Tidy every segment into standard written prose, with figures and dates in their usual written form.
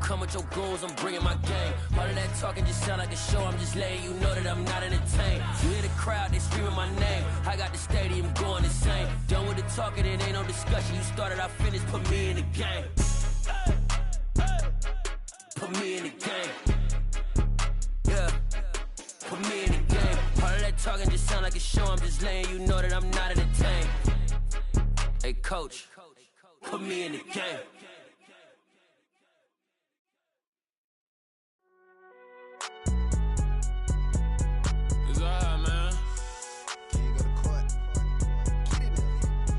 come with your goons, I'm bringing my gang. All of that talking just sound like a show, I'm just letting you know that I'm not entertained. You hear the crowd, they screaming my name. I got the stadium going insane. Done with the talking, it ain't no discussion. You started, I finished, put me in the game. Put me in the game. Yeah, put me in the game. All of that talking just sound like a show, I'm just letting you know that I'm not entertained. Hey coach, put me in the game. It's alright, man. Can you go to court?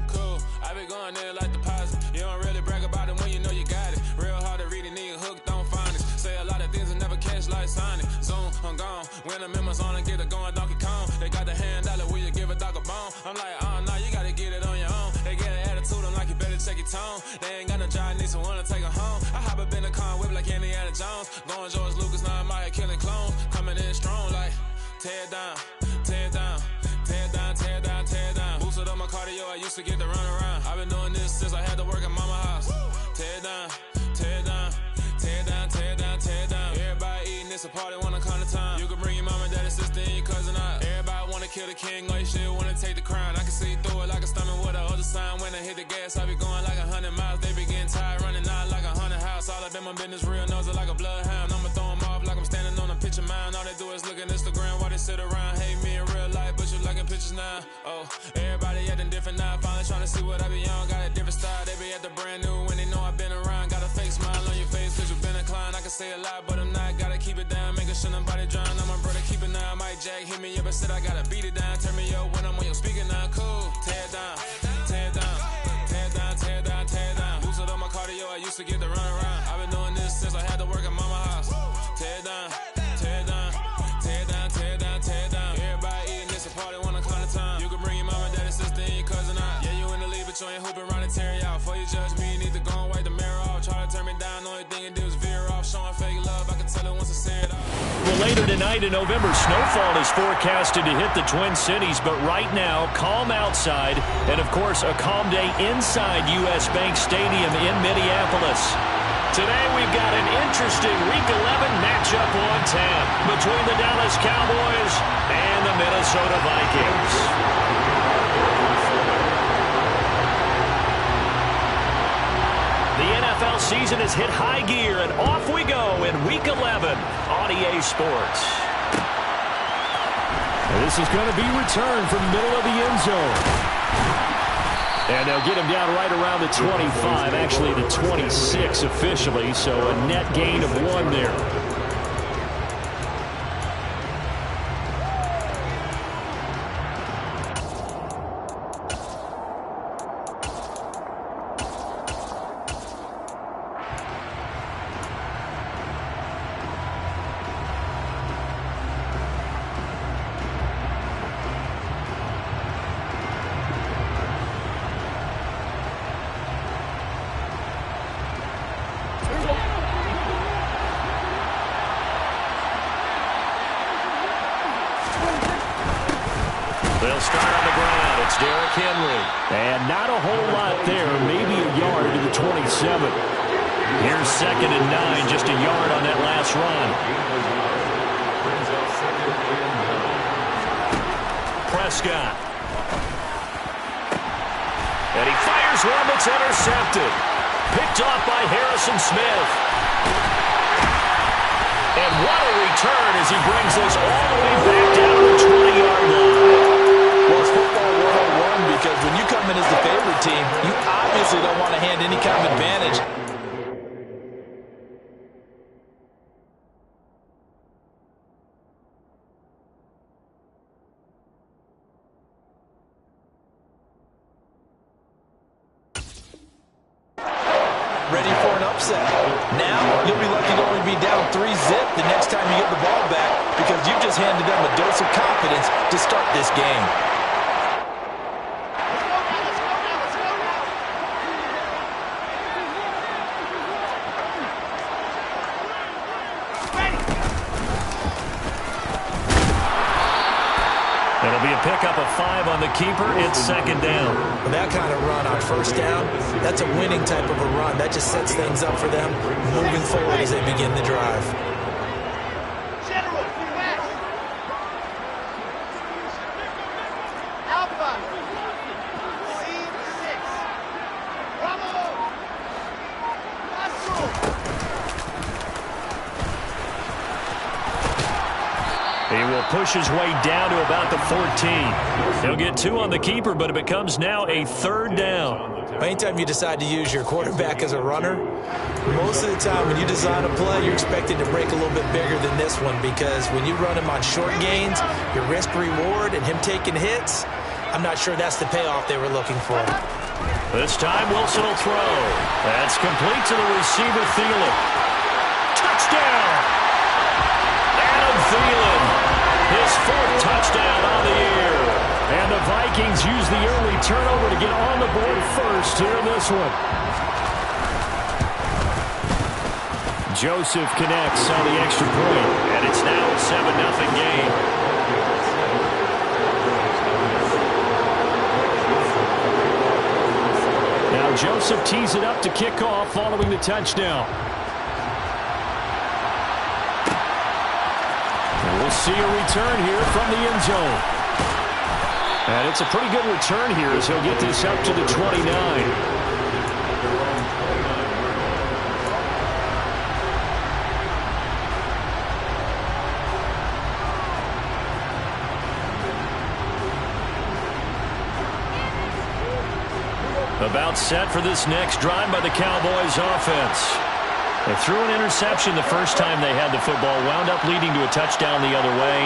Cool, I been going there like deposit. You don't really brag about it when you know you got it. Real hard to read a nigga hooked, don't find it. Say a lot of things and never catch like sign it. Zoom, I'm gone. When I'm in my zone and get it going Donkey Kong. They got the hand dollar, will you give a dog a bone? I'm like, oh no, you gotta get it on your own. They get an attitude, I'm like, you better check your tone. They ain't got no job, need someone to take her home. I hop up in the car, whip like Indiana Jones. Going George Lucas, now I'm out here killing clones. Coming in strong like, tear down, tear down, tear down, tear down, tear down. Boosted up my cardio, I used to get to run around. I've been doing this since I had to work at mama house. Tear down, tear down, tear down, tear down, tear down. Everybody eating, it's a party, wanna come to time. You can bring your mama, daddy, sister, and your cousin out. Everybody wanna kill the king, or you shit wanna take the crown. I can see through it like a stomach with a other sign. When I hit the gas, I be going like 100 miles. They be getting tired, running out like 100 house. All up in my business, real nose like a bloodhound. I'ma throw them off like I'm standing on a picture mound. All they do is look at Instagram while they sit around. Hate me in real life, but you liking pictures now. Oh, everybody acting different now. Finally trying to see what I be on. Got a different style, they be at the brand new when they know I've been around. Got a fake smile on your face cause you been inclined. I can say a lot, but I'm not. Gotta keep it down, making sure nobody drown. I'm my brother, keep it now. Mike Jack hit me up and said I gotta beat it down. Turn me up when I'm on your speaker now. Cool, tear down, tear down, tear down, tear down, tear down. Boosted up my cardio, I used to get to run around. I've been doing this since I had to work at mama house. Tear down, tear down, tear down, tear down, tear down. Everybody eating, it's a party, wanna come to time. You can bring your mama, daddy, sister, and your cousin out. Yeah, you in the lead, but you ain't hooping around and tear you out. Before you judge me, you need to go and wipe the mirror off. Try to turn me down, only thing you do is veer off. Showing fake love, I can tell it once I say it off. Well, later tonight in November, snowfall is forecasted to hit the Twin Cities, but right now, calm outside, and of course, a calm day inside U.S. Bank Stadium in Minneapolis. Today, we've got an interesting Week 11 matchup on tap between the Dallas Cowboys and the Minnesota Vikings. The NFL season has hit high gear, and off we go in Week 11 on EA Sports. And this is going to be returned from the middle of the end zone. And they'll get him down right around the 25, actually the 26 officially, so a net gain of 1 there. They'll start on the ground. It's Derrick Henry. And not a whole lot there. Maybe a yard to the 27. Here's 2nd and 9. Just a yard on that last run. Prescott. And he fires one that's intercepted. Picked off by Harrison Smith. And what a return as he brings this all the way back down to the 20-yard line. Well, it's football 101 because when you come in as the favorite team, you obviously don't want to hand any kind of advantage. Ready for an upset. Now, you'll be lucky to only be down 3-0 the next time you get the ball back because you've just handed them a dose of confidence to start this game. It'll be a pickup of 5 on the keeper. It's second down. With that kind of run on first down, that's a winning type of a run. That just sets things up for them moving forward as they begin the drive. He will push his way down to about the 14. He'll get 2 on the keeper, but it becomes now a third down. Anytime you decide to use your quarterback as a runner, most of the time when you design a play, you're expected to break a little bit bigger than this one, because when you run him on short gains, your risk-reward and him taking hits, I'm not sure that's the payoff they were looking for. This time Wilson will throw. That's complete to the receiver, Thielen. Touchdown! Adam Thielen, his 4th touchdown on the year. And the Vikings use the early turnover to get on the board first here in this one. Joseph connects on the extra point, and it's now a 7-0 game. Now Joseph tees it up to kick off following the touchdown. And we'll see a return here from the end zone. And it's a pretty good return here as he'll get this up to the 29. About set for this next drive by the Cowboys offense. They threw an interception the first time they had the football, wound up leading to a touchdown the other way.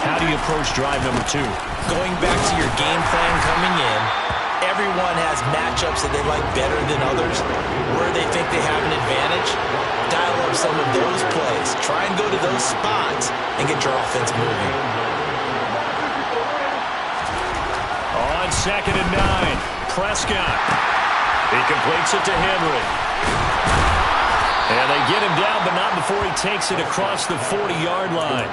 How do you approach drive number 2? Going back to your game plan coming in, everyone has matchups that they like better than others, where they think they have an advantage. Dial up some of those plays. Try and go to those spots and get your offense moving. On 2nd and 9, Prescott. He completes it to Henry. And they get him down, but not before he takes it across the 40-yard line.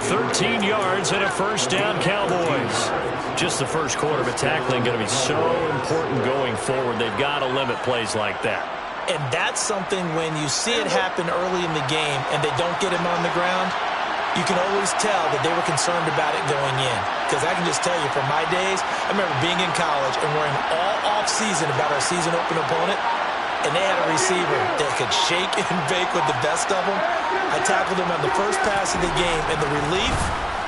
13 yards and a first down, Cowboys. Just the first quarter, but tackling going to be so important going forward. They've got to limit plays like that. And that's something when you see it happen early in the game and they don't get him on the ground, you can always tell that they were concerned about it going in. Because I can just tell you from my days, I remember being in college and worrying all off-season about our season-open opponent. And they had a receiver that could shake and bake with the best of them. I tackled him on the first pass of the game, and the relief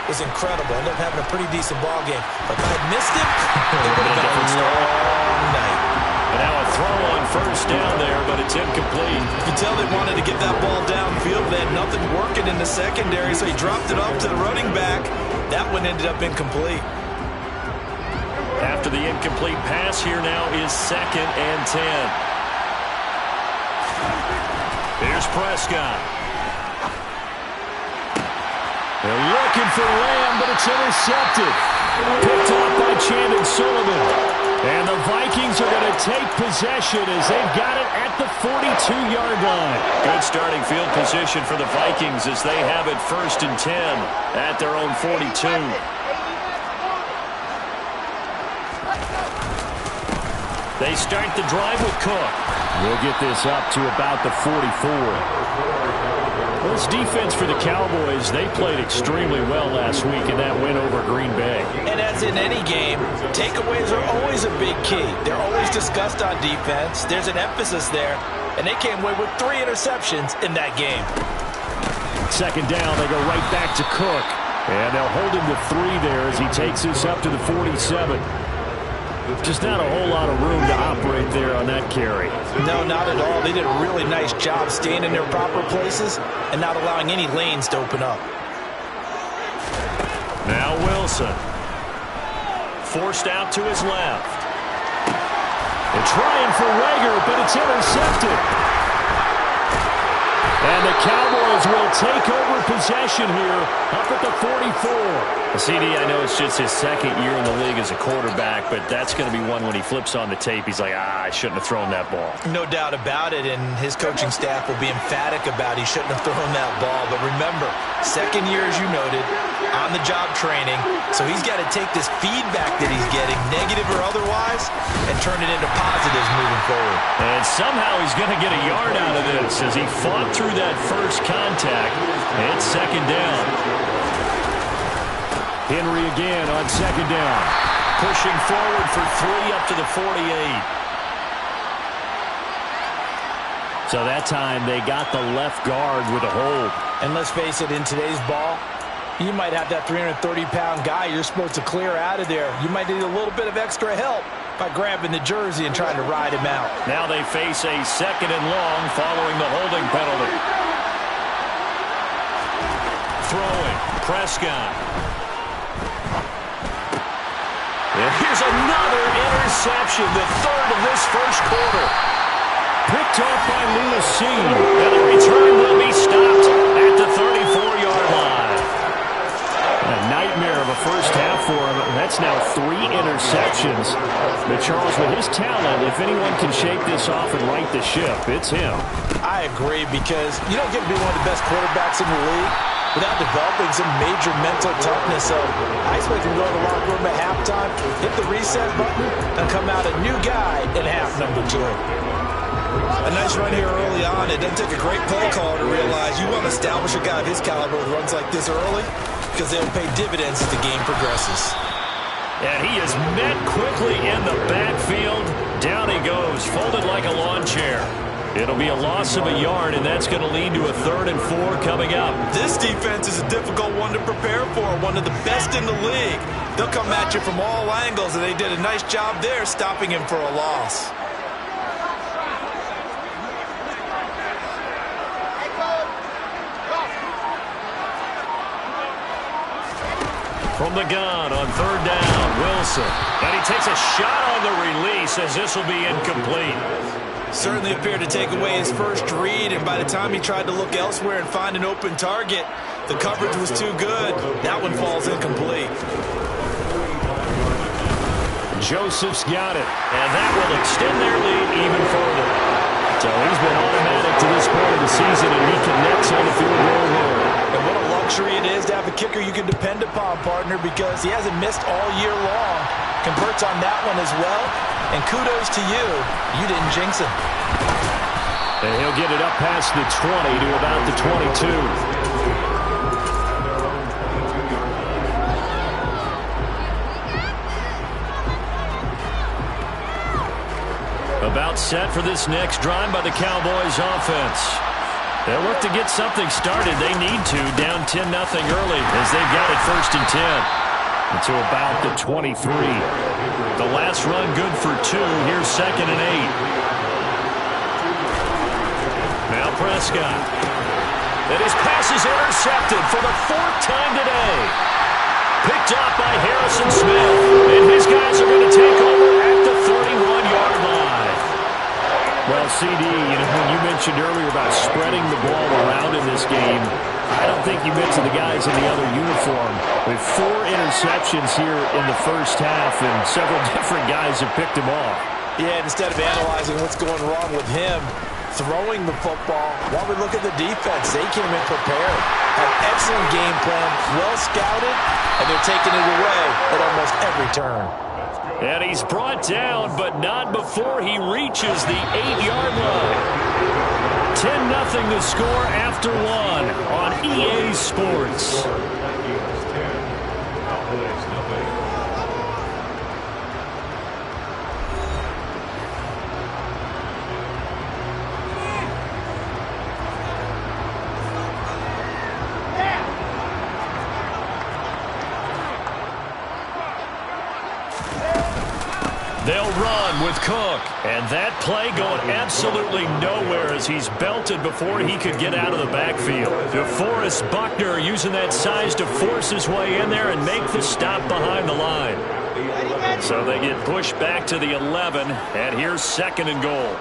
was incredible. Ended up having a pretty decent ball game. But if I had missed him, it would have been a long night. And now a throw on first down there, but it's incomplete. You can tell they wanted to get that ball downfield. They had nothing working in the secondary, so he dropped it off to the running back. That one ended up incomplete. After the incomplete pass, here now is 2nd and 10. Here's Prescott. They're looking for Lamb, but it's intercepted. Picked off by Chandon Sullivan. And the Vikings are going to take possession as they've got it at the 42-yard line. Good starting field position for the Vikings as they have it 1st and 10 at their own 42. They start the drive with Cook. We'll get this up to about the 44. Well, this defense for the Cowboys, they played extremely well last week in that win over Green Bay. And as in any game, takeaways are always a big key. They're always discussed on defense. There's an emphasis there. And they came away with 3 interceptions in that game. 2nd down, they go right back to Cook. And they'll hold him to 3 there as he takes this up to the 47. Just not a whole lot of room to operate there on that carry. No, not at all. They did a really nice job staying in their proper places and not allowing any lanes to open up. Now Wilson. Forced out to his left. They're trying for Reagor, but it's intercepted. And the Cowboys will take over possession here up at the 44. CD, I know it's just his second year in the league as a quarterback, but that's going to be one when he flips on the tape. He's like, I shouldn't have thrown that ball. No doubt about it, and his coaching staff will be emphatic about he shouldn't have thrown that ball. But remember, second year, as you noted, on-the-job training, so he's got to take this feedback that he's getting, negative or otherwise, and turn it into positives moving forward. And somehow he's going to get a yard out of this as he fought through that first contact. It's second down. Henry again on second down. Pushing forward for 3 up to the 48. So that time they got the left guard with a hold. And let's face it, in today's ball, you might have that 330-pound guy you're supposed to clear out of there. You might need a little bit of extra help by grabbing the jersey and trying to ride him out. Now they face a second and long following the holding penalty. Throwing, Prescott. And here's another interception, the third of this first quarter. Picked off by Lewis Cine. And the return will be stopped at the 34-yard line. A nightmare of a first half for him. That's now 3 interceptions. But Charles, with his talent, if anyone can shake this off and right the ship, it's him. I agree, because you don't get to be one of the best quarterbacks in the league without developing some major mental toughness. So I expect him to go to the locker room at halftime, hit the reset button, and come out a new guy in half number 2. A nice run here early on. It doesn't take a great play caller to realize you want to establish a guy of his caliber who runs like this early, because they'll pay dividends as the game progresses. And he is met quickly in the backfield. Down he goes, folded like a lawn chair. It'll be a loss of a yard, and that's going to lead to a 3rd and 4 coming up. This defense is a difficult one to prepare for, one of the best in the league. They'll come at you from all angles, and they did a nice job there stopping him for a loss. From the gun on 3rd down, Wilson. And he takes a shot on the release as this will be incomplete. Certainly appeared to take away his first read, and by the time he tried to look elsewhere and find an open target, the coverage was too good. That one falls incomplete. Joseph's got it, and that will extend their lead even further. So he's been automatic to this point of the season, and he connects on the field goal here. And what a luxury it is to have a kicker you can depend upon, partner, because he hasn't missed all year long. Converts on that one as well. And kudos to you. You didn't jinx him. And he'll get it up past the 20 to about the 22. About set for this next drive by the Cowboys offense. They'll look to get something started. They need to, down 10-0 early as they've got it 1st and 10. To about the 23. The last run good for 2. Here's 2nd and 8. Now Prescott. And his pass is intercepted for the 4th time today. Picked off by Harrison Smith. And his guys are going to take over at the 31-yard line. Well, CD, when you mentioned earlier about spreading the ball around in this game, I don't think you mentioned the guys in the other uniform. With 4 interceptions here in the first half, and several different guys have picked him off. Yeah, and instead of analyzing what's going wrong with him throwing the football, while we look at the defense, they came in prepared. Had excellent game plan, well scouted, and they're taking it away at almost every turn. And he's brought down, but not before he reaches the 8-yard line. 10-0 the score after 1 on EA Sports. They'll run with Cook. And that play going absolutely nowhere as he's belted before he could get out of the backfield. DeForest Buckner using that size to force his way in there and make the stop behind the line. So they get pushed back to the 11, and here's 2nd and goal.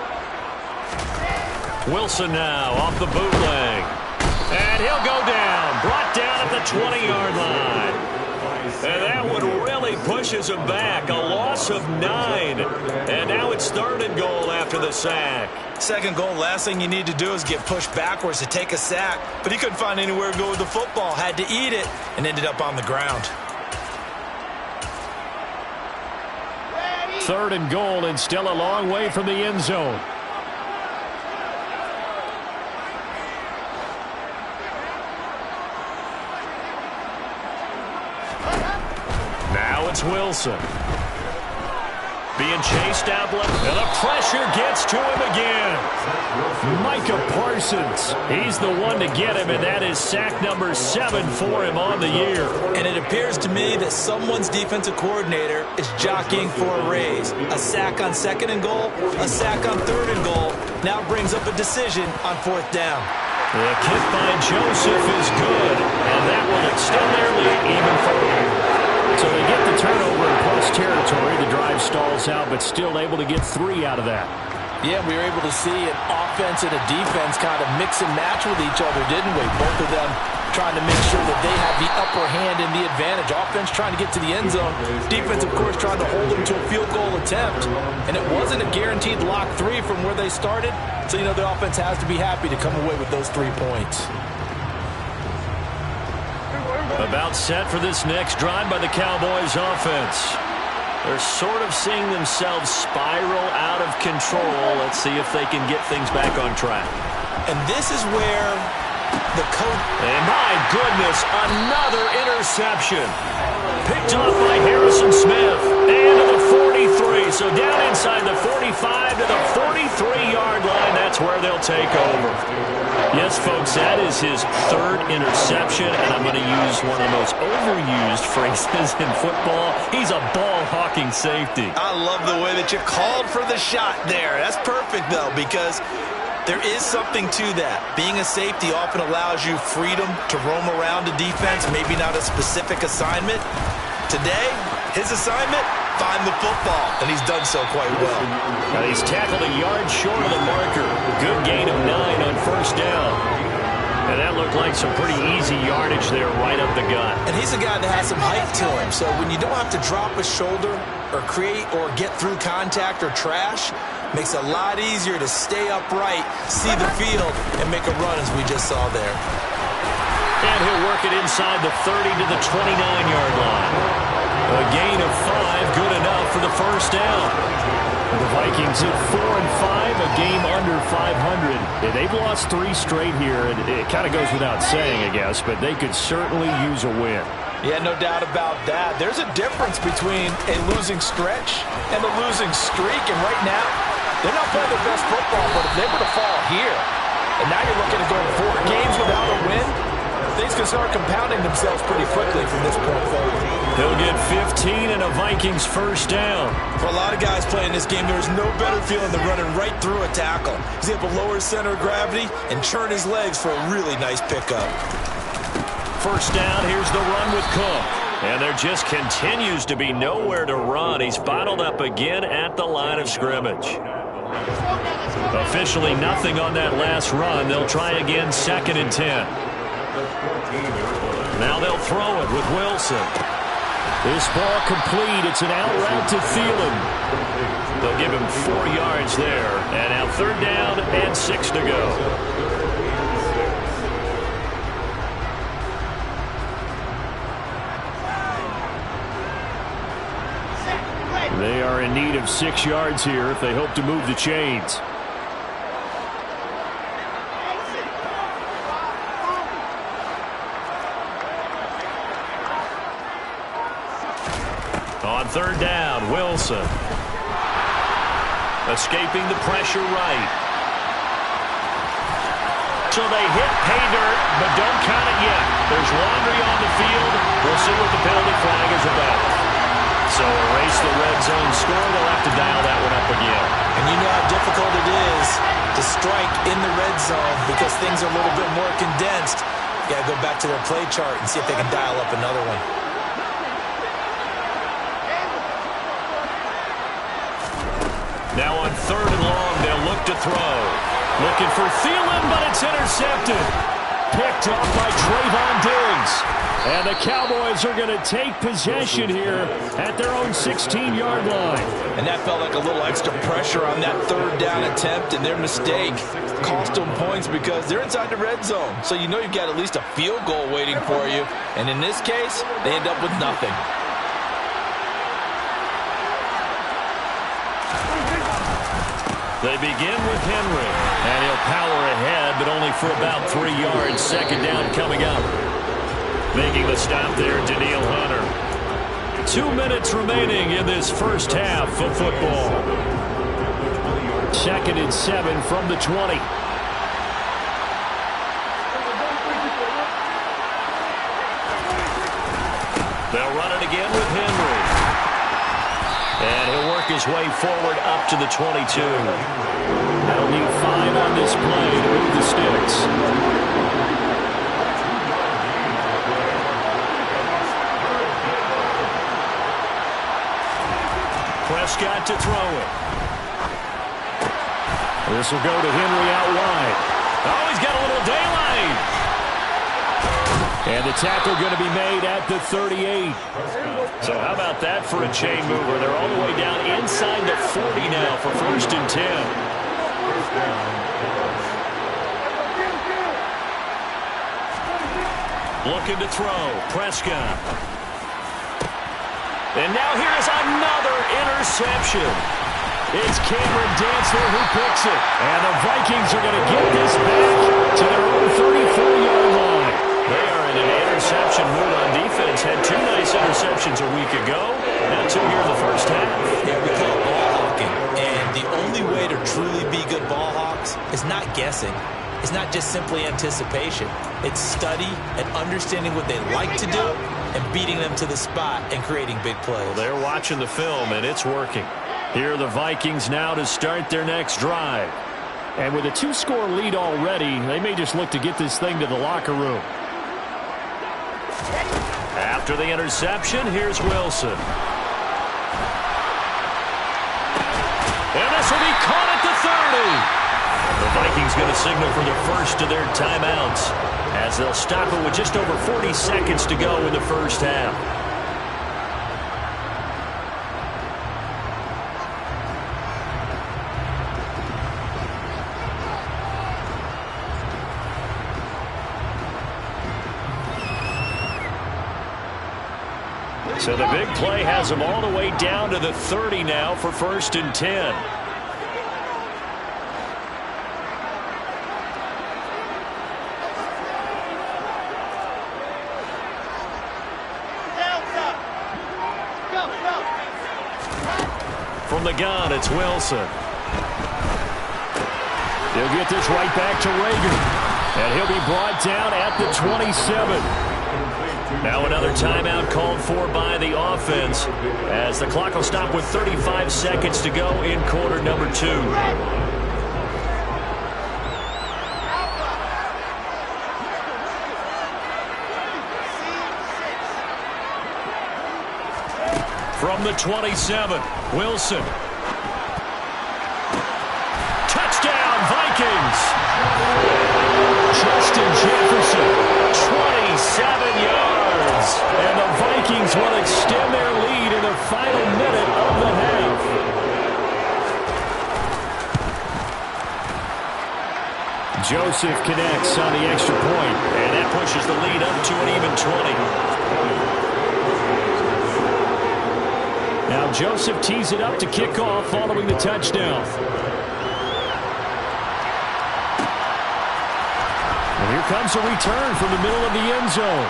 Wilson now off the bootleg. And he'll go down. Brought down at the 20-yard line. And that one really pushes him back. A loss of 9. And now it's 3rd and goal after the sack. Second goal, last thing you need to do is get pushed backwards to take a sack. But he couldn't find anywhere to go with the football. Had to eat it and ended up on the ground. 3rd and goal and still a long way from the end zone. Now it's Wilson. Being chased out left, and the pressure gets to him again. Micah Parsons, he's the one to get him, and that is sack number 7 for him on the year. And it appears to me that someone's defensive coordinator is jockeying for a raise. A sack on 2nd and goal, a sack on 3rd and goal, now brings up a decision on 4th down. The kick by Joseph is good, and that will extend their lead even further. So they get the turnover in plus territory. The drive stalls out, but still able to get 3 out of that. Yeah, we were able to see an offense and a defense kind of mix and match with each other, didn't we? Both of them trying to make sure that they have the upper hand and the advantage. Offense trying to get to the end zone. Defense, of course, trying to hold them to a field goal attempt. And it wasn't a guaranteed lock 3 from where they started. So, the offense has to be happy to come away with those 3 points. About set for this next drive by the Cowboys offense. They're sort of seeing themselves spiral out of control. Let's see if they can get things back on track. And this is where the coach... And my goodness, another interception. Picked off by Harrison Smith. And to the 43. So down inside the 45 to the 43-yard line. That's where they'll take over. Yes, folks, that is his 3rd interception, and I'm going to use one of the most overused phrases in football. He's a ball-hawking safety. I love the way that you called for the shot there. That's perfect, though, because there is something to that. Being a safety often allows you freedom to roam around a defense, maybe not a specific assignment. Today, his assignment, find the football, and he's done so quite well. Now he's tackled a yard short of the marker. Good gain of 9 on 1st down. And that looked like some pretty easy yardage there right up the gut. And he's a guy that has some height to him, so when you don't have to drop a shoulder or create or get through contact or trash, makes it a lot easier to stay upright, see the field, and make a run as we just saw there. And he'll work it inside the 30 to the 29-yard line. A gain of 5, good enough for the 1st down. The Vikings at 4-5, a game under 500. Yeah, they've lost 3 straight here, and it kind of goes without saying, I guess, but they could certainly use a win. Yeah, no doubt about that. There's a difference between a losing stretch and a losing streak, and right now, they're not playing their best football, but if they were to fall here, and now you're looking at going 4 games without a win, things can start compounding themselves pretty quickly from this point forward. He'll get 15 and a Vikings 1st down. For a lot of guys playing this game, there's no better feeling than running right through a tackle. He's able to lower his center of gravity and churn his legs for a really nice pickup. 1st down, here's the run with Cook. And there just continues to be nowhere to run. He's bottled up again at the line of scrimmage. Officially nothing on that last run. They'll try again 2nd and 10. Now they'll throw it with Wilson. This ball complete. It's an out route to Thielen. They'll give him 4 yards there. And now 3rd down and 6 to go. They are in need of 6 yards here if they hope to move the chains. On 3rd down, Wilson. Escaping the pressure right. So they hit pay dirt, but don't count it yet. There's laundry on the field. We'll see what the penalty flag is about. So erase the red zone score. They'll have to dial that one up again. And you know how difficult it is to strike in the red zone because things are a little bit more condensed. You got to go back to their play chart and see if they can dial up another one. Now on 3rd and long, they'll look to throw. Looking for Thielen, but it's intercepted. Picked off by Trayvon Diggs. And the Cowboys are going to take possession here at their own 16-yard line. And that felt like a little extra pressure on that third down attempt, and their mistake cost them points because they're inside the red zone. So you know you've got at least a field goal waiting for you. And in this case, they end up with nothing. They begin with Henry, and he'll power ahead, but only for about 3 yards. Second down coming up. Making the stop there, Danielle Hunter. 2 minutes remaining in this first half of football. 2nd and 7 from the 20. They'll run it again with Henry. And he'll work his way forward up to the 22. That'll need 5 on this play to move the sticks. Prescott to throw it. This will go to Henry out wide. Oh, he's got a little daylight. And the tackle going to be made at the 38. So how about that for a chain mover? They're all the way down inside the 40 now for 1st and 10. Looking to throw. Prescott. And now here's another interception. It's Cameron Dantzler who picks it. And the Vikings are going to get this back to their own 34-yard line. They are in an interception mood on defense. Had 2 nice interceptions a week ago. Now 2 here in the first half. Yeah, we call it ball hawking. And the only way to truly be good ball hawks is not guessing. It's not just simply anticipation. It's study and understanding what they like to do and beating them to the spot and creating big plays. Well, they're watching the film, and it's working. Here are the Vikings now to start their next drive. And with a 2-score lead already, they may just look to get this thing to the locker room. After the interception, here's Wilson. And this will be caught at the 30. The Vikings going to signal for the first of their timeouts as they'll stop it with just over 40 seconds to go in the first half. So the big play has them all the way down to the 30 now for 1st and 10. From the gun, it's Wilson. He'll get this right back to Reagor. And he'll be brought down at the 27. Now another timeout called for by the offense as the clock will stop with 35 seconds to go in quarter number 2. From the 27, Wilson. Touchdown, Vikings! Justin Jefferson, 27 yards. And the Vikings will extend their lead in the final minute of the half. Joseph connects on the extra point, and that pushes the lead up to an even 20. Now Joseph tees it up to kick off following the touchdown. And here comes a return from the middle of the end zone.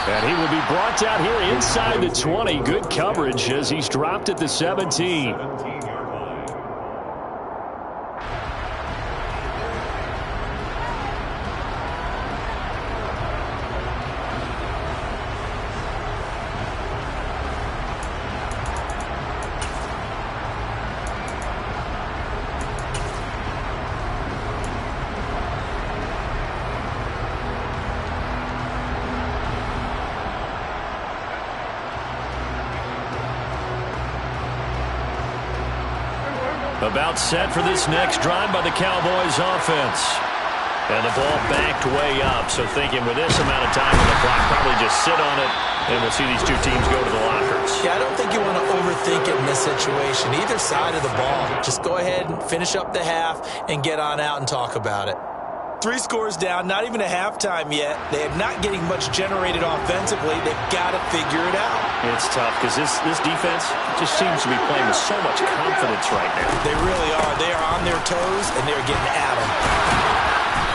And he will be brought down here inside the 20. Good coverage as he's dropped at the 17. About set for this next drive by the Cowboys offense. And the ball backed way up. So thinking with this amount of time on the clock, probably just sit on it, and we'll see these two teams go to the lockers. Yeah, I don't think you want to overthink it in this situation. Either side of the ball. Just go ahead and finish up the half and get on out and talk about it. 3 scores down, not even a halftime yet. They are not getting much generated offensively. They've got to figure it out. It's tough because this defense just seems to be playing with so much confidence right now. They really are. They are on their toes, and they're getting at them.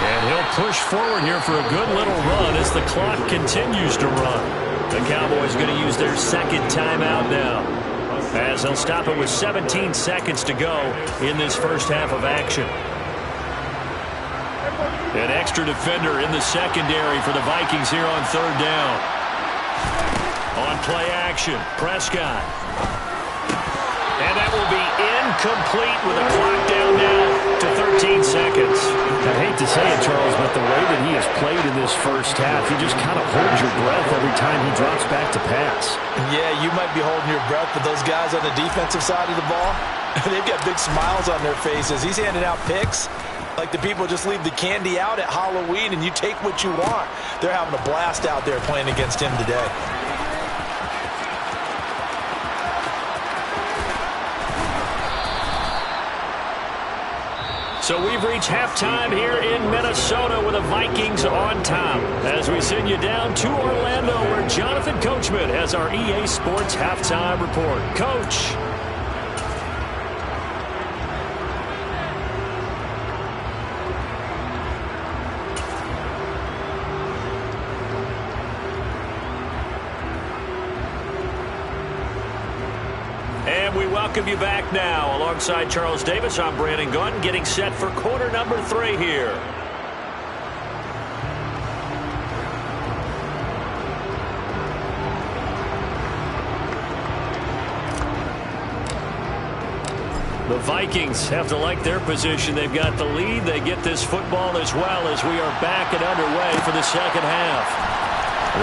And he'll push forward here for a good little run as the clock continues to run. The Cowboys going to use their second timeout now, as they'll stop it with 17 seconds to go in this first half of action. An extra defender in the secondary for the Vikings here on third down. On play action, Prescott. And that will be incomplete with a clock down now to 13 seconds. I hate to say it, Charles, but the way that he has played in this first half, you just kind of hold your breath every time he drops back to pass. Yeah, you might be holding your breath, but those guys on the defensive side of the ball, they've got big smiles on their faces. He's handing out picks like the people just leave the candy out at Halloween and you take what you want. They're having a blast out there playing against him today. So we've reached halftime here in Minnesota with the Vikings on top. As we send you down to Orlando, where Jonathan Coachman has our EA Sports halftime report. Coach. And we welcome you back now. Alongside Charles Davis, I'm Brandon Gunn, getting set for quarter number 3 here. The Vikings have to like their position. They've got the lead. They get this football as well as we are back and underway for the second half.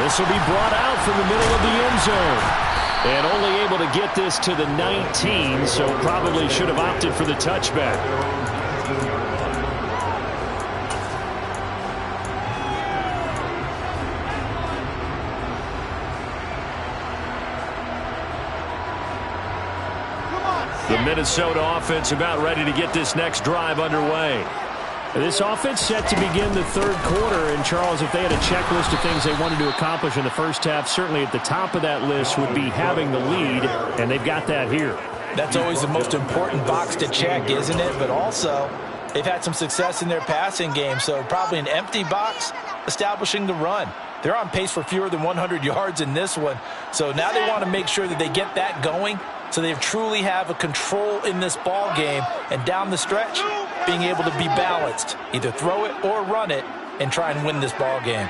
This will be brought out from the middle of the end zone. And only able to get this to the 19, so probably should have opted for the touchback. The Minnesota offense about ready to get this next drive underway. This offense set to begin the third quarter. And, Charles, if they had a checklist of things they wanted to accomplish in the first half, certainly at the top of that list would be having the lead, and they've got that here. That's always the most important box to check, isn't it? But also, they've had some success in their passing game, so probably an empty box establishing the run. They're on pace for fewer than 100 yards in this one, so now they want to make sure that they get that going so they truly have a control in this ball game, and down the stretch, being able to be balanced, either throw it or run it, and try and win this ball game.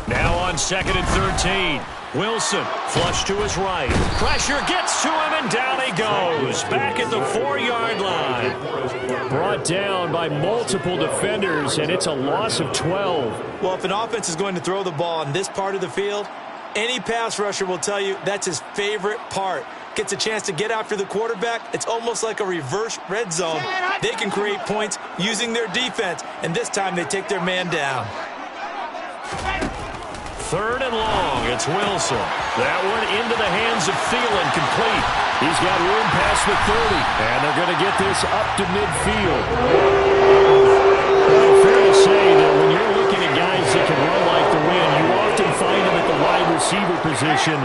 Now on 2nd and 13. Wilson, flush to his right. Pressure gets to him, and down he goes. Back at the 4-yard line. Brought down by multiple defenders, and it's a loss of 12. Well, if an offense is going to throw the ball in this part of the field, any pass rusher will tell you that's his favorite part. Gets a chance to get after the quarterback. It's almost like a reverse red zone. They can create points using their defense, and this time they take their man down. 3rd and long. It's Wilson. That one into the hands of Thielen, complete. He's got room past the 30, and they're going to get this up to midfield. Well, fair to say that when you're looking at guys that can run like the wind, you often find them at the wide receiver position,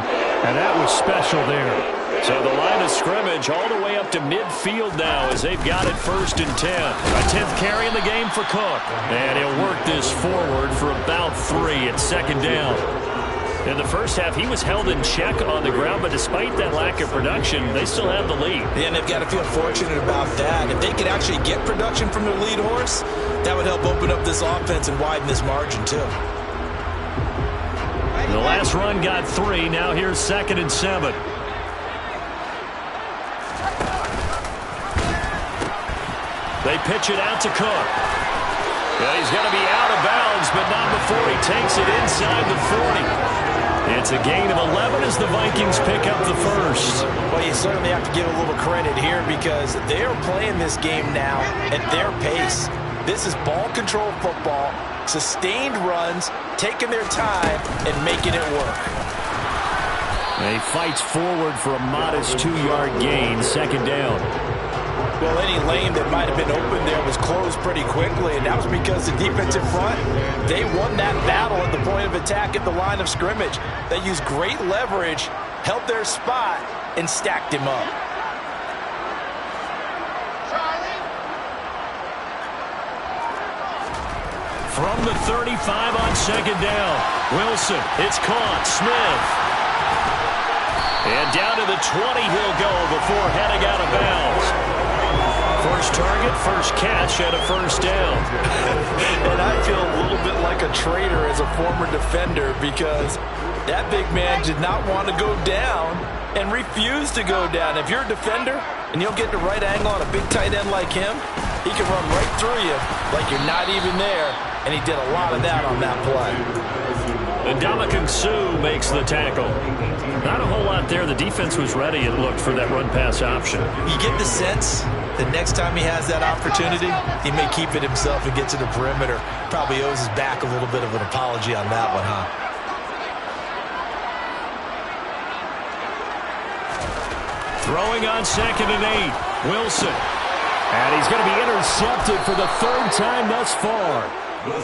and that was special there. So the line of scrimmage all the way up to midfield now as they've got it 1st and 10. A 10th carry in the game for Cook. And he'll work this forward for about 3 at 2nd down. In the first half, he was held in check on the ground, but despite that lack of production, they still have the lead. Yeah, and they've got to feel fortunate about that. If they could actually get production from their lead horse, that would help open up this offense and widen this margin too. The last run got 3. Now here's 2nd and 7. They pitch it out to Cook. Yeah, he's going to be out of bounds, but not before he takes it inside the 40. It's a gain of 11 as the Vikings pick up the first. Well, you certainly have to give a little credit here because they are playing this game now at their pace. This is ball control football, sustained runs, taking their time, and making it work. He fights forward for a modest 2-yard gain, second down. Well, any lane that might have been open there was closed pretty quickly, and that was because the defensive front, they won that battle at the point of attack at the line of scrimmage. They used great leverage, held their spot, and stacked him up. From the 35 on second down, Wilson, it's caught, Smith. And down to the 20 he'll go before heading out of bounds. First target, first catch, and a first down. And I feel a little bit like a traitor as a former defender because that big man did not want to go down and refused to go down. If you're a defender and you'll get the right angle on a big tight end like him, he can run right through you like you're not even there, and he did a lot of that on that play. And Ndamukong Suh makes the tackle. Not a whole lot there. The defense was ready, it looked, for that run-pass option. You get the sense that next time he has that opportunity, he may keep it himself and get to the perimeter. Probably owes his back a little bit of an apology on that one, huh? Throwing on 2nd and 8, Wilson. And he's going to be intercepted for the 3rd time thus far.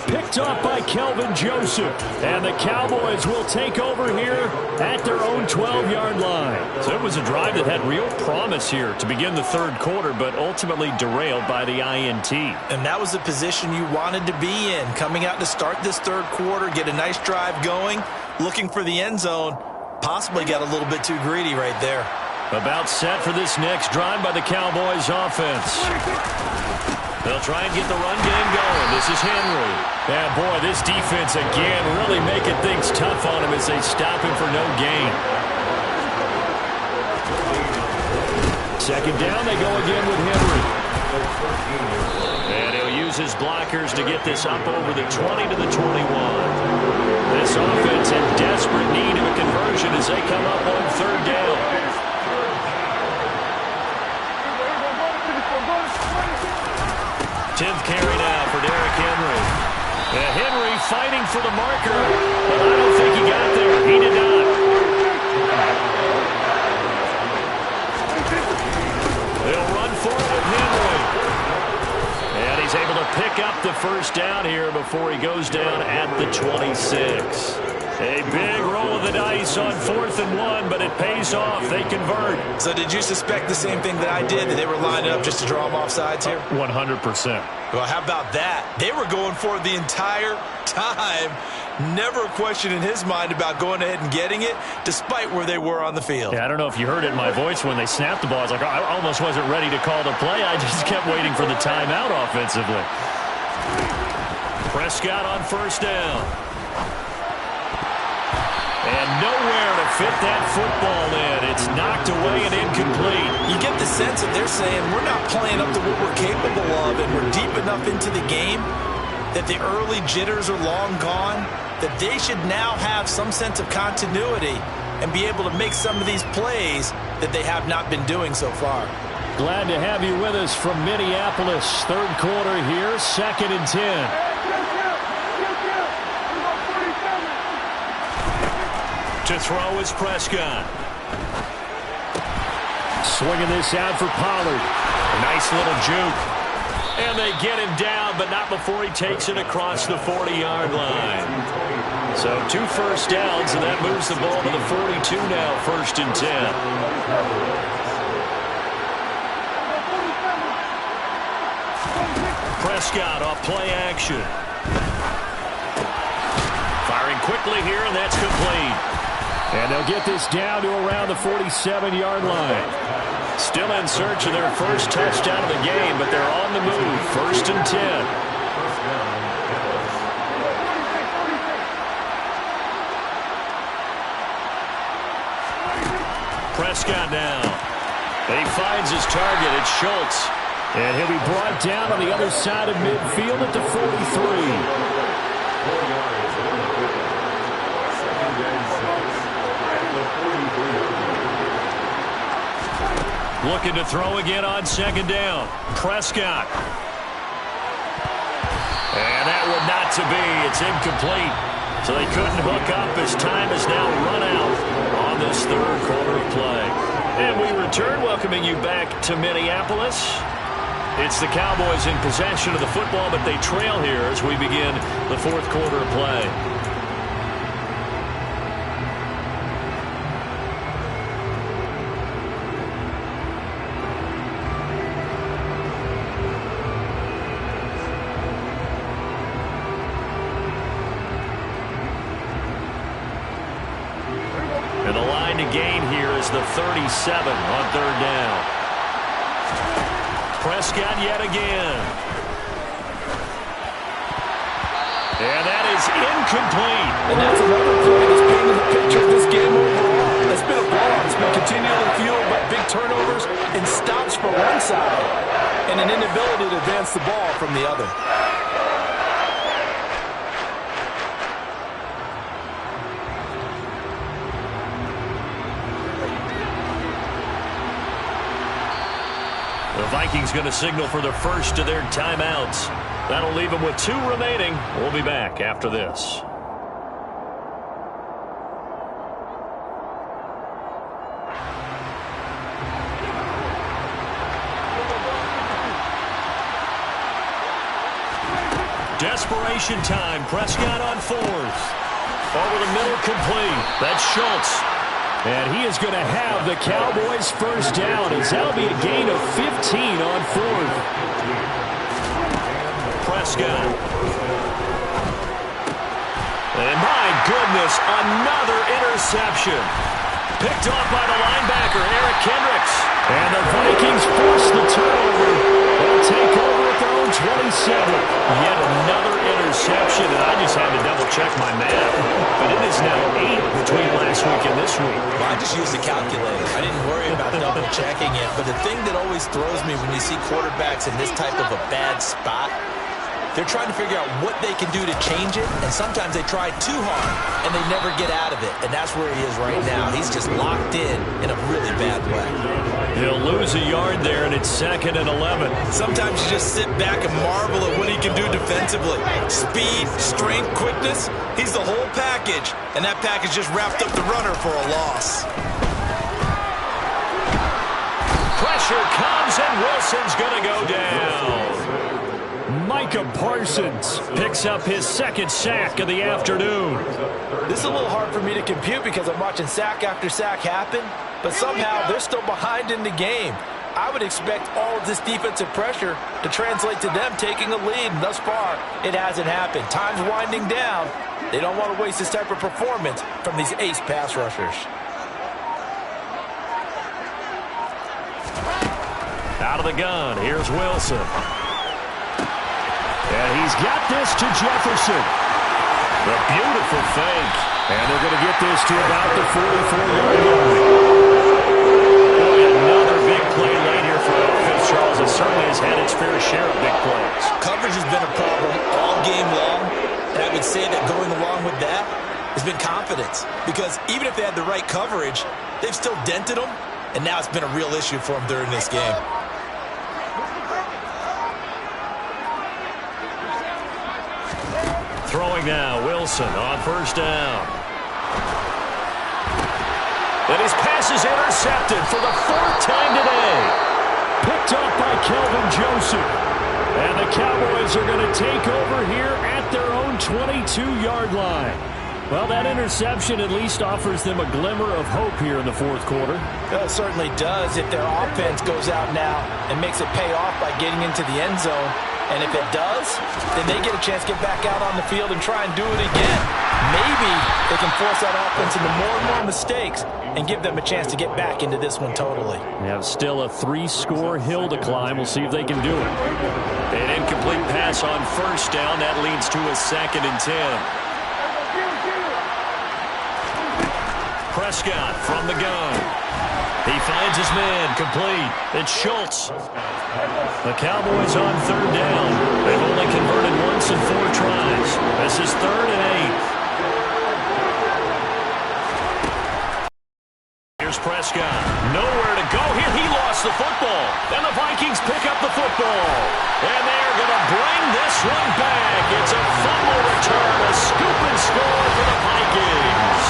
Picked off by Kelvin Joseph. And the Cowboys will take over here at their own 12-yard line. So it was a drive that had real promise here to begin the 3rd quarter, but ultimately derailed by the INT. And that was the position you wanted to be in. Coming out to start this 3rd quarter, get a nice drive going, looking for the end zone. Possibly got a little bit too greedy right there. About set for this next drive by the Cowboys offense. They'll try and get the run game going. This is Henry. And boy, this defense again really making things tough on him as they stop him for no gain. 2nd down, they go again with Henry. And he'll use his blockers to get this up over the 20 to the 21. This offense in desperate need of a conversion as they come up on 3rd down. 10th carry now for Derrick Henry. And Henry fighting for the marker, but I don't think he got there. He did not. They'll run for it with Henry. And he's able to pick up the first down here before he goes down at the 26. A big roll of the dice on 4th and 1, but it pays off. They convert. So did you suspect the same thing that I did, that they were lining up just to draw them off sides here? 100%. Well, how about that? They were going for it the entire time. Never a question in his mind about going ahead and getting it, despite where they were on the field. Yeah, I don't know if you heard it in my voice when they snapped the ball. I was like, I almost wasn't ready to call the play. I just kept waiting for the timeout offensively. Prescott on 1st down. And nowhere to fit that football in. It's knocked away and incomplete. You get the sense that they're saying we're not playing up to what we're capable of, and we're deep enough into the game that the early jitters are long gone, that they should now have some sense of continuity and be able to make some of these plays that they have not been doing so far. Glad to have you with us from Minneapolis. 3rd quarter here, 2nd and 10. To throw is Prescott. Swinging this out for Pollard. Nice little juke. And they get him down, but not before he takes it across the 40-yard line. So 2 first downs, and that moves the ball to the 42 now, 1st and 10. Prescott off play action. Firing quickly here, and that's complete. And they'll get this down to around the 47-yard line. Still in search of their first touchdown of the game, but they're on the move. 1st and 10. Prescott now. And he finds his target. It's Schultz. And he'll be brought down on the other side of midfield at the 43. Looking to throw again on second down. Prescott. And that one not to be. It's incomplete. So they couldn't hook up as time is now run out on this third quarter of play. And we return, welcoming you back to Minneapolis. It's the Cowboys in possession of the football, but they trail here as we begin the fourth quarter of play. And the line to gain here is the 37 on third down. Prescott yet again. And that is incomplete. And that's another play that's painted the picture of this game overall. It's been a blowout. It's been continually fueled by big turnovers and stops from one side and an inability to advance the ball from the other. The Vikings going to signal for the first of their timeouts. That'll leave them with 2 remaining. We'll be back after this. Desperation time. Prescott on 4th. Over the middle, complete. That's Schultz. And he is going to have the Cowboys first down as that'll be a gain of 15 on 4th. Prescott. And my goodness, another interception. Picked off by the linebacker, Eric Kendricks. And the Vikings force the turnover. They'll take over at their own 27. Yet another interception, and I just had to double-check my math. But it is now 8 between last week and this week. Well, I just used the calculator. I didn't worry about double-checking it. But the thing that always throws me when you see quarterbacks in this type of a bad spot, they're trying to figure out what they can do to change it, and sometimes they try too hard, and they never get out of it. And that's where he is right now. He's just locked in a really bad way. He'll lose a yard there, and it's 2nd and 11. Sometimes you just sit back and marvel at what he can do defensively. Speed, strength, quickness, he's the whole package. And that package just wrapped up the runner for a loss. Pressure comes, and Wilson's going to go down. Micah Parsons picks up his 2nd sack of the afternoon. This is a little hard for me to compute because I'm watching sack after sack happen, but somehow they're still behind in the game. I would expect all of this defensive pressure to translate to them taking a lead, and thus far, it hasn't happened. Time's winding down. They don't want to waste this type of performance from these ace pass rushers. Out of the gun, here's Wilson. And he's got this to Jefferson. The beautiful fake. And they're going to get this to about the 44-yard line. Boy, another big play late here for offense, Charles. It certainly has had its fair share of big plays. Coverage has been a problem all game long, and I would say that going along with that has been confidence. Because even if they had the right coverage, they've still dented them, and now it's been a real issue for them during this game. Throwing now, Wilson on first down. And his pass is intercepted for the 4th time today. Picked up by Kelvin Joseph. And the Cowboys are going to take over here at their own 22-yard line. Well, that interception at least offers them a glimmer of hope here in the fourth quarter. It certainly does if their offense goes out now and makes it pay off by getting into the end zone. And if it does, then they get a chance to get back out on the field and try and do it again. Maybe they can force that offense into more and more mistakes and give them a chance to get back into this one totally. They have still a 3-score hill to climb. We'll see if they can do it. An incomplete pass on first down. That leads to a 2nd and 10. Prescott from the gun. He finds his man, complete. It's Schultz. The Cowboys on third down. They've only converted once in 4 tries. This is 3rd and 8. the football. And the Vikings pick up the football. And they're going to bring this one back. It's a fumble return, a scoop and score for the Vikings.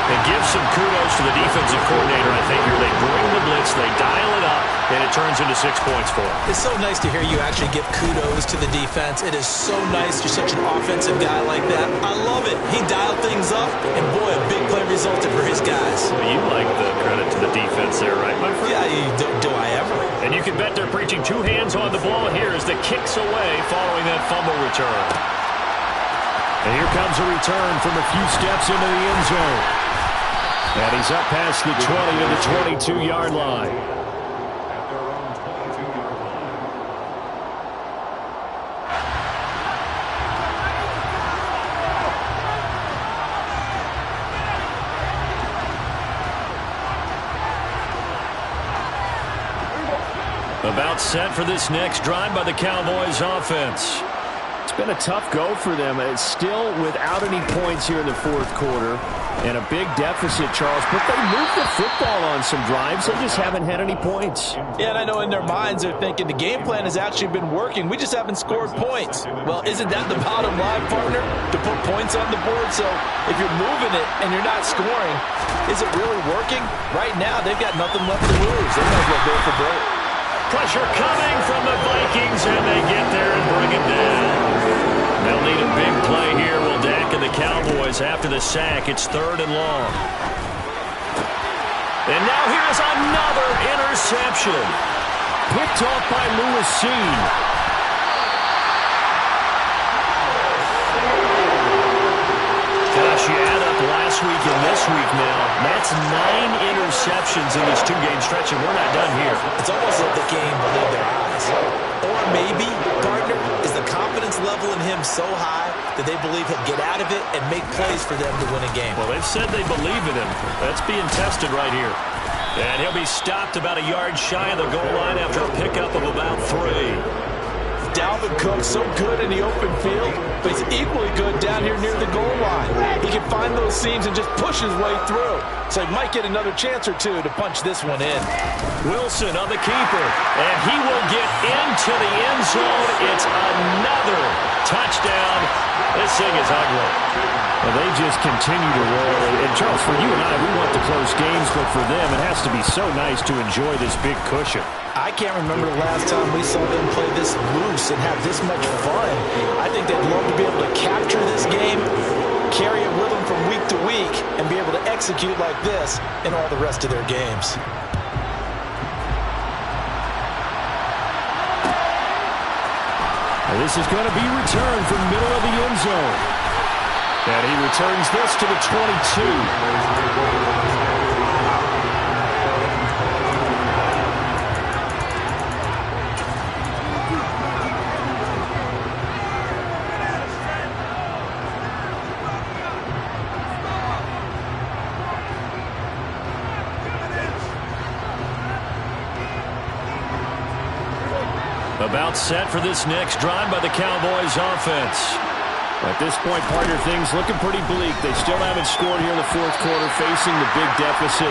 And give some kudos to the defensive coordinator, I think, here. They bring the blitz, they dial it up, and it turns into 6 points for them. It's so nice to hear you actually give kudos to the defense. It is so nice you're such an offensive guy like that. I love it. He dialed things up, and boy, a big play resulted for his guys. Well, you like the credit to the defense there, right, my friend? Yeah, do I ever? And you can bet they're preaching two hands on the ball here as the kicks away following that fumble return. And here comes a return from a few steps into the end zone. And he's up past the 20 to the 22-yard line. About set for this next drive by the Cowboys offense. It's been a tough go for them. It's still without any points here in the fourth quarter. And a big deficit, Charles. But they moved the football on some drives. They just haven't had any points. Yeah, and I know in their minds they're thinking the game plan has actually been working. We just haven't scored points. Well, isn't that the bottom line, partner? To put points on the board? So if you're moving it and you're not scoring, is it really working? Right now, they've got nothing left to lose. They might as well go for broke. Pressure coming from the Vikings, and they get there and bring it down. They'll need a big play here. Will Dak and the Cowboys after the sack. It's 3rd and long. And now here's another interception. Picked off by Lewis Cine. Gosh, you add up last week and this week now. That's 9 interceptions in this two-game stretch, and we're not done here. It's almost like the game believed their eyes. Or maybe, partner, is the confidence level in him so high that they believe he'll get out of it and make plays for them to win a game. Well, they've said they believe in him. That's being tested right here. And he'll be stopped about a yard shy of the goal line after a pickup of about 3. Dalvin Cook so good in the open field, but he's equally good down here near the goal line. He can find those seams and just push his way through. So he might get another chance or two to punch this one in. Wilson on the keeper, and he will get into the end zone. It's another touchdown. This thing is ugly. Well, they just continue to roll. And, Charles, for you and I, we want the close games, but for them, it has to be so nice to enjoy this big cushion. I can't remember the last time we saw them play this loose and have this much fun. I think they'd love to be able to capture this game, carry it with them from week to week, and be able to execute like this in all the rest of their games. Well, this is going to be returned from middle of the end zone. And he returns this to the 22. About set for this next drive by the Cowboys offense. At this point, partner, things looking pretty bleak. They still haven't scored here in the fourth quarter, facing the big deficit.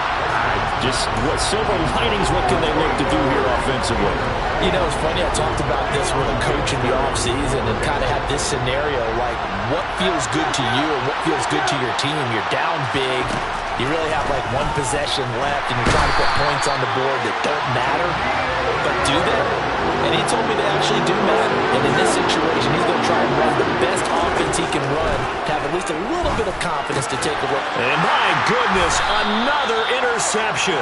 Just what silver linings, what can they look to do here offensively? You know, it's funny, I talked about this with a coach in the offseason and kind of had this scenario, like what feels good to you and what feels good to your team. You're down big. You really have like one possession left, and you're trying to put points on the board that don't matter. But do they? And he told me they actually do matter. And in this situation, he's going to try and run the best offense he can run to have at least a little bit of confidence to take away. And my goodness, another interception.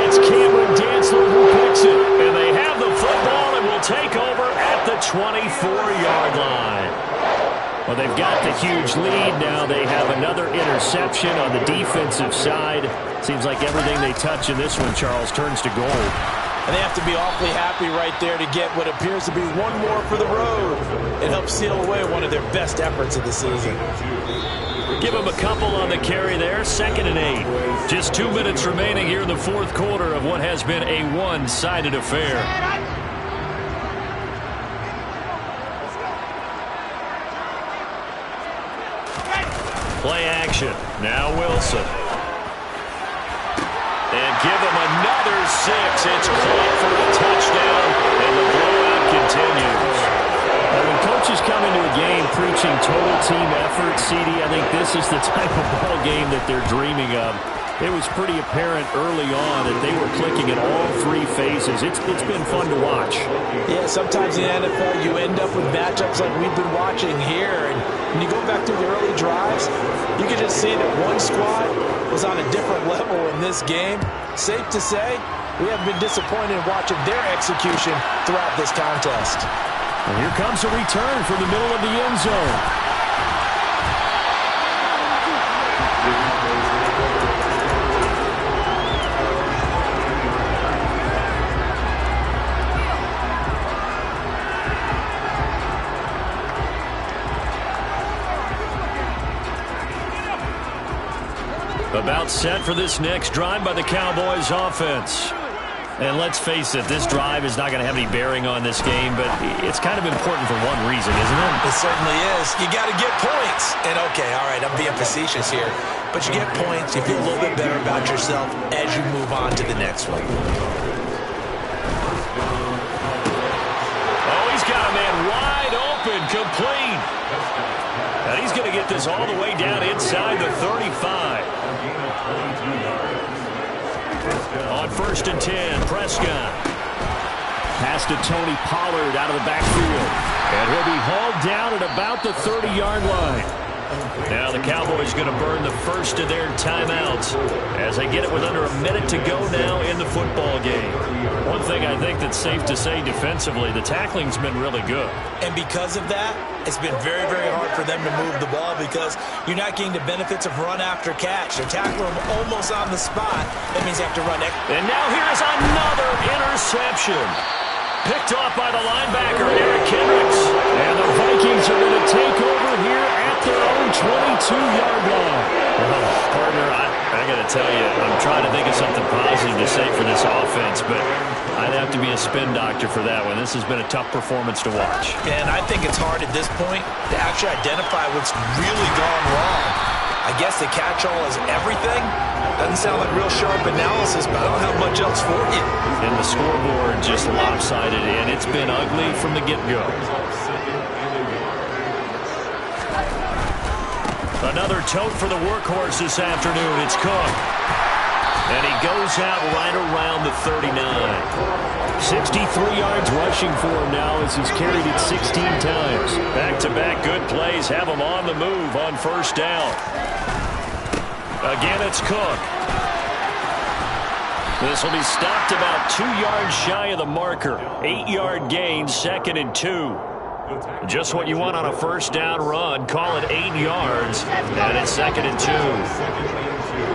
It's Cameron Dantzler who picks it. And they have the football and will take over at the 24-yard line. Well, they've got the huge lead. Now they have another interception on the defensive side. Seems like everything they touch in this one, Charles, turns to gold. And they have to be awfully happy right there to get what appears to be one more for the road. It helps seal away one of their best efforts of the season. Give them a couple on the carry there. 2nd and 8. Just 2 minutes remaining here in the fourth quarter of what has been a one-sided affair. Play action. Now Wilson. And give him another 6. It's caught for a touchdown, and the blowout continues. When coaches come into a game preaching total team effort, CD, I think this is the type of ball game that they're dreaming of. It was pretty apparent early on that they were clicking in all three phases. It's been fun to watch. Yeah, sometimes in the NFL you end up with matchups like we've been watching here. And when you go back through the early drives, you can just see that one squad was on a different level in this game. Safe to say, we haven't been disappointed in watching their execution throughout this contest. And here comes a return from the middle of the end zone. About set for this next drive by the Cowboys offense. And let's face it, this drive is not going to have any bearing on this game, but it's kind of important for one reason, isn't it? It certainly is. You got to get points. And okay, all right, I'm being facetious here, but you get points, you feel a little bit better about yourself as you move on to the next one. Oh, he's got a man wide open, complete. And he's going to get this all the way down inside the 35. On 1st and 10, Prescott. Pass to Tony Pollard out of the backfield. And he'll be hauled down at about the 30-yard line. Now the Cowboys going to burn the first of their timeouts as they get it with under a minute to go now in the football game. One thing I think that's safe to say defensively, the tackling's been really good. And because of that, it's been very, very hard for them to move the ball because you're not getting the benefits of run after catch. They're tackling them almost on the spot. That means they have to run it. And now here's another interception. Picked off by the linebacker, Eric Kendricks. And the Vikings are going to take over here at their own 22-yard line. Well, partner, I got to tell you, I'm trying to think of something positive to say for this offense, but I'd have to be a spin doctor for that one. This has been a tough performance to watch. And I think it's hard at this point to actually identify what's really gone wrong. I guess the catch-all is everything. Doesn't sound like real sharp analysis, but I don't have much else for you. And the scoreboard just lopsided, and it's been ugly from the get-go. Another tote for the workhorse this afternoon. It's Cook. And he goes out right around the 39. 63 yards rushing for him now as he's carried it 16 times. Back-to-back good plays have him on the move on 1st down. Again, it's Cook. This will be stopped about 2 yards shy of the marker. 8-yard gain, 2nd and 2. Just what you want on a 1st down run. Call it 8 yards, and it's 2nd and 2.